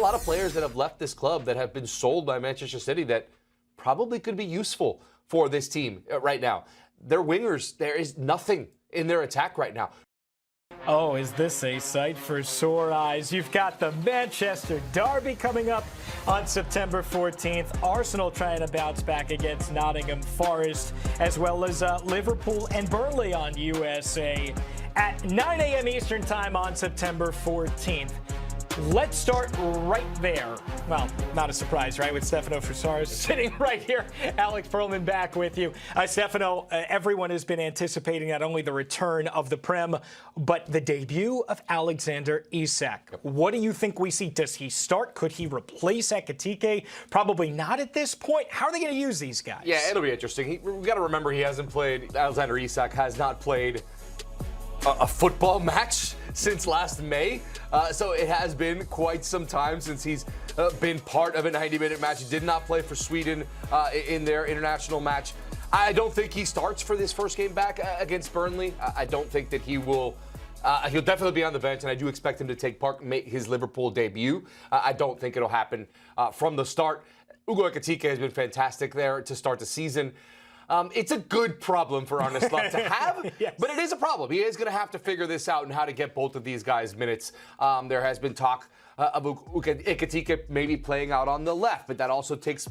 lot of players that have left this club that have been sold by Manchester City that probably could be useful for this team right now. Their wingers, there is nothing in their attack right now. Oh, is this a sight for sore eyes? You've got the Manchester Derby coming up on September 14th. Arsenal trying to bounce back against Nottingham Forest, as well as Liverpool and Burnley on USA at 9 a.m. Eastern Time on September 14th. Let's start right there. Well, not a surprise, right? With Stefano Fusaro sitting right here. Alex Perlman back with you. Stefano, everyone has been anticipating not only the return of the Prem, but the debut of Alexander Isak. What do you think we see? Does he start? Could he replace Ekitike? Probably not at this point. How are they going to use these guys? Yeah, it'll be interesting. We've got to remember he hasn't played, Alexander Isak has not played a football match since last May. So it has been quite some time since he's been part of a 90-minute match. He did not play for Sweden in their international match. I don't think he starts for this first game back against Burnley. I don't think that he will. He'll definitely be on the bench, and I do expect him to take part and make his Liverpool debut. I don't think it'll happen from the start. Ugo Ekitike has been fantastic there to start the season. It's a good problem for Arne Slot to have, yes, but it is a problem. He is going to have to figure this out and how to get both of these guys minutes. There has been talk of Ekitike maybe playing out on the left, but that also takes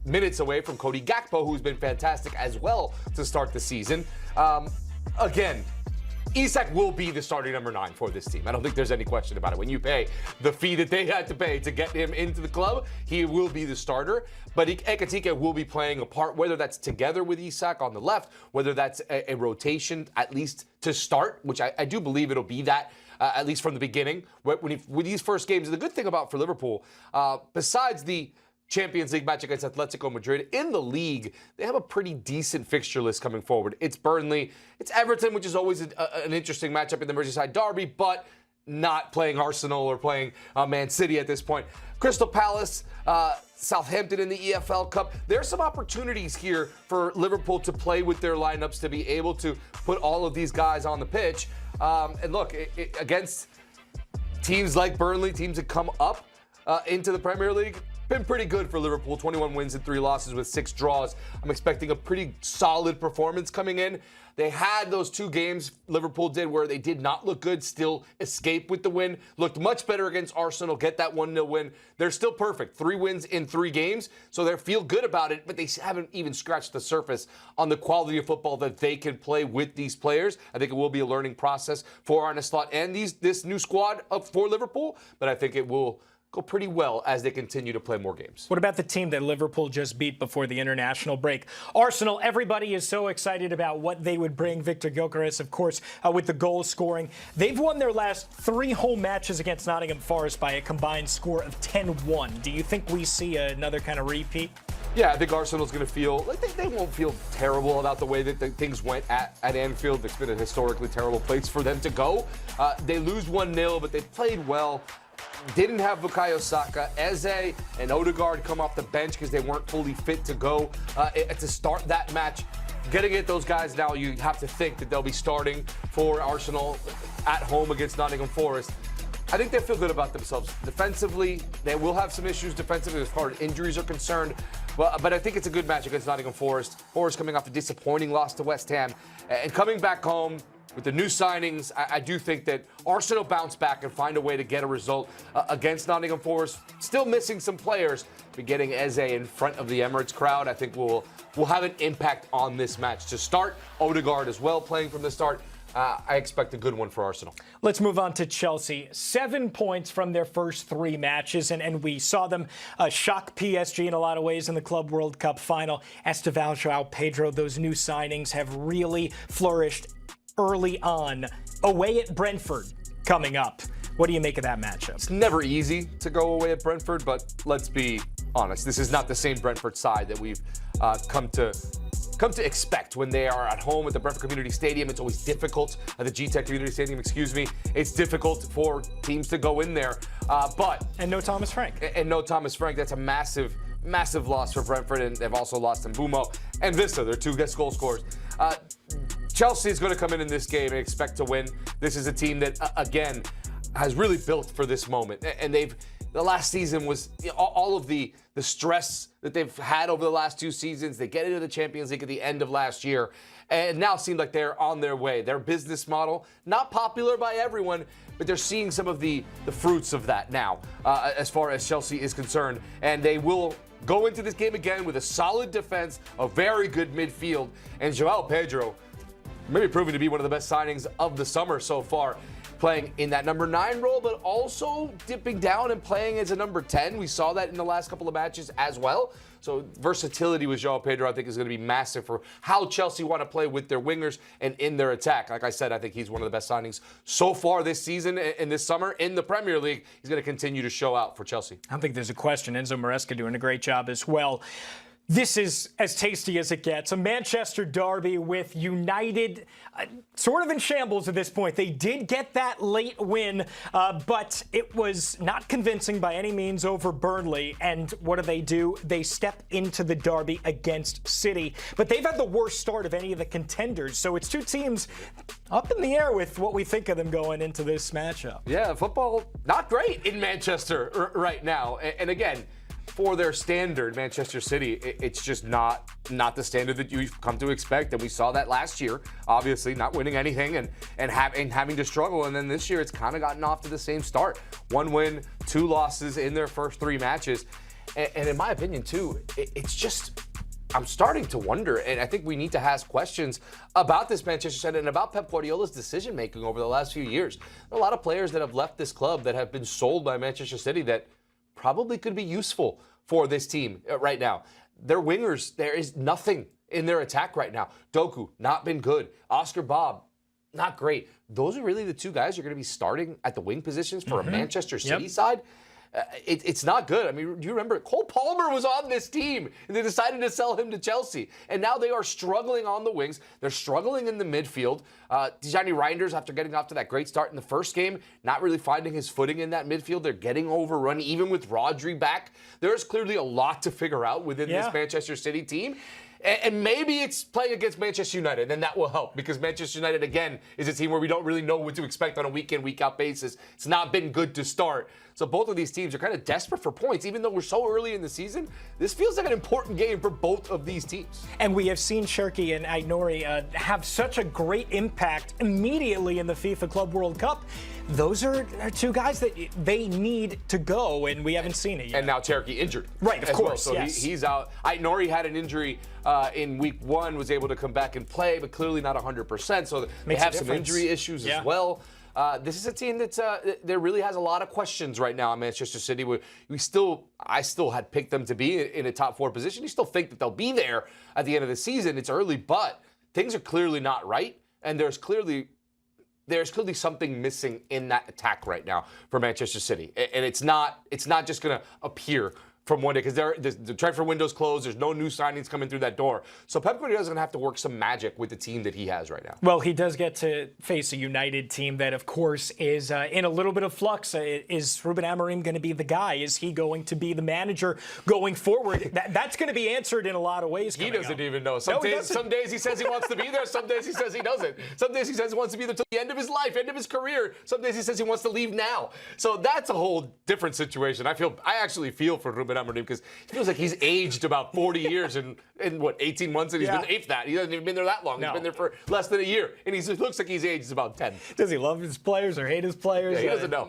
minutes away from Cody Gakpo, who's been fantastic as well to start the season. Again, Isak will be the starting number 9 for this team. I don't think there's any question about it. When you pay the fee that they had to pay to get him into the club, he will be the starter. But Ekitike will be playing a part, whether that's together with Isak on the left, whether that's a rotation, at least to start, which I do believe it'll be that, at least from the beginning. With these first games, the good thing about for Liverpool, besides the Champions League match against Atletico Madrid, in the league, they have a pretty decent fixture list coming forward. It's Burnley, it's Everton, which is always an interesting matchup in the Merseyside Derby, but not playing Arsenal or playing Man City at this point. Crystal Palace, Southampton in the EFL Cup. There's some opportunities here for Liverpool to play with their lineups, to be able to put all of these guys on the pitch. And look, against teams like Burnley, teams that come up into the Premier League, been pretty good for Liverpool. 21 wins and 3 losses with 6 draws. I'm expecting a pretty solid performance coming in. They had those 2 games, Liverpool did, where they did not look good, still escape with the win. Looked much better against Arsenal, get that 1-0 win. They're still perfect. 3 wins in 3 games, so they feel good about it, but they haven't even scratched the surface on the quality of football that they can play with these players. I think it will be a learning process for Arne Slot and this new squad for Liverpool, but I think it will go pretty well as they continue to play more games. What about the team that Liverpool just beat before the international break? Arsenal, everybody is so excited about what they would bring. Victor Gyökeres, of course, with the goal scoring. They've won their last 3 home matches against Nottingham Forest by a combined score of 10-1. Do you think we see another kind of repeat? Yeah, I think Arsenal's going to feel, they won't feel terrible about the way that things went at Anfield. It's been a historically terrible place for them to go. They lose 1-0, but they played well. Didn't have Bukayo Saka. Eze and Odegaard come off the bench because they weren't fully fit to go to start that match. Getting at those guys now, you have to think that they'll be starting for Arsenal at home against Nottingham Forest. I think they feel good about themselves. Defensively, they will have some issues defensively as far as injuries are concerned. But I think it's a good match against Nottingham Forest. Forest coming off a disappointing loss to West Ham. And coming back home with the new signings, I do think that Arsenal bounce back and find a way to get a result against Nottingham Forest. Still missing some players, but getting Eze in front of the Emirates crowd, I think will have an impact on this match. To start, Odegaard as well playing from the start. I expect a good one for Arsenal. Let's move on to Chelsea. 7 points from their first 3 matches, and we saw them shock PSG in a lot of ways in the Club World Cup final. Esteval, João Pedro, those new signings have really flourished early on. Away at Brentford coming up. What do you make of that matchup? It's never easy to go away at Brentford, but let's be honest. This is not the same Brentford side that we've come to expect when they are at home at the Brentford Community Stadium. It's always difficult at the GTEC Community Stadium, excuse me. It's difficult for teams to go in there. And no Thomas Frank. And no Thomas Frank. That's a massive loss for Brentford, and they've also lost Mbumo and Vista, their 2 guest goal scorers. Chelsea is going to come in this game and expect to win. This is a team that, again, has really built for this moment. And they've the last season was all of the stress that they've had over the last 2 seasons. They get into the Champions League at the end of last year, and now seem like they're on their way. Their business model, not popular by everyone, but they're seeing some of the fruits of that now, as far as Chelsea is concerned. And they will go into this game again with a solid defense, a very good midfield, and João Pedro maybe proving to be one of the best signings of the summer so far, playing in that number 9 role, but also dipping down and playing as a number 10. We saw that in the last couple of matches as well. So versatility with João Pedro, I think, is going to be massive for how Chelsea want to play with their wingers and in their attack. Like I said, I think he's one of the best signings so far this season and this summer in the Premier League. He's going to continue to show out for Chelsea. I don't think there's a question. Enzo Maresca doing a great job as well. This is as tasty as it gets. A Manchester derby with United sort of in shambles at this point. They did get that late win, but it was not convincing by any means over Burnley. And what do? They step into the derby against City. But they've had the worst start of any of the contenders. So it's 2 teams up in the air with what we think of them going into this matchup. Yeah, football not great in Manchester right now. And again, for their standard, Manchester City, it's just not the standard that you've come to expect. And we saw that last year, obviously, not winning anything and having to struggle. And then this year, it's kind of gotten off to the same start. 1 win, 2 losses in their first 3 matches. And in my opinion, too, it's just, I'm starting to wonder, and I think we need to ask questions about this Manchester City and about Pep Guardiola's decision-making over the last few years. There are a lot of players that have left this club that have been sold by Manchester City that probably could be useful for this team right now. Their wingers, there is nothing in their attack right now. Doku, not been good. Oscar Bob, not great. Those are really the 2 guys you're going to be starting at the wing positions for a Manchester City side. It's not good. I mean, do you remember Cole Palmer was on this team and they decided to sell him to Chelsea, and now they are struggling on the wings. They're struggling in the midfield. Tijani Reinders, after getting off to that great start in the first game, not really finding his footing in that midfield. They're getting overrun even with Rodri back. There's clearly a lot to figure out within this Manchester City team. And maybe it's playing against Manchester United, and that will help, because Manchester United, again, is a team where we don't really know what to expect on a week-in, week-out basis. It's not been good to start. So both of these teams are kind of desperate for points. Even though we're so early in the season, this feels like an important game for both of these teams. And we have seen Cherki and Aït-Nouri have such a great impact immediately in the FIFA Club World Cup. Those are 2 guys that they need to go, and we haven't seen it yet. And now Cherki injured. Right, of course, well. So he's out. Aït-Nouri had an injury in week 1, was able to come back and play, but clearly not 100%. So they have some injury issues as well. This is a team that there really has a lot of questions right now in Manchester City. I still had picked them to be in a top 4 position. You still think that they'll be there at the end of the season. It's early, but things are clearly not right, and there's clearly something missing in that attack right now for Manchester City. And it's not just going to appear from one day, because the transfer window's closed. There's no new signings coming through that door. So Pep Guardiola is going to have to work some magic with the team that he has right now. Well, he does get to face a United team that, of course, is in a little bit of flux. Is Ruben Amorim going to be the guy? Is he going to be the manager going forward? That's going to be answered in a lot of ways. He doesn't even know. Some days he says he wants to be there. Some days he says he doesn't. Some days he says he wants to be there till the end of his life, end of his career. Some days he says he wants to leave now. So that's a whole different situation. I actually feel for Ruben Amorim, because it feels like he's aged about 40 years in what, 18 months, and he's been aped that. He hasn't even been there that long. He's been there for less than a year, and he looks like he's aged about 10. Does he love his players or hate his players? Yeah, he doesn't know.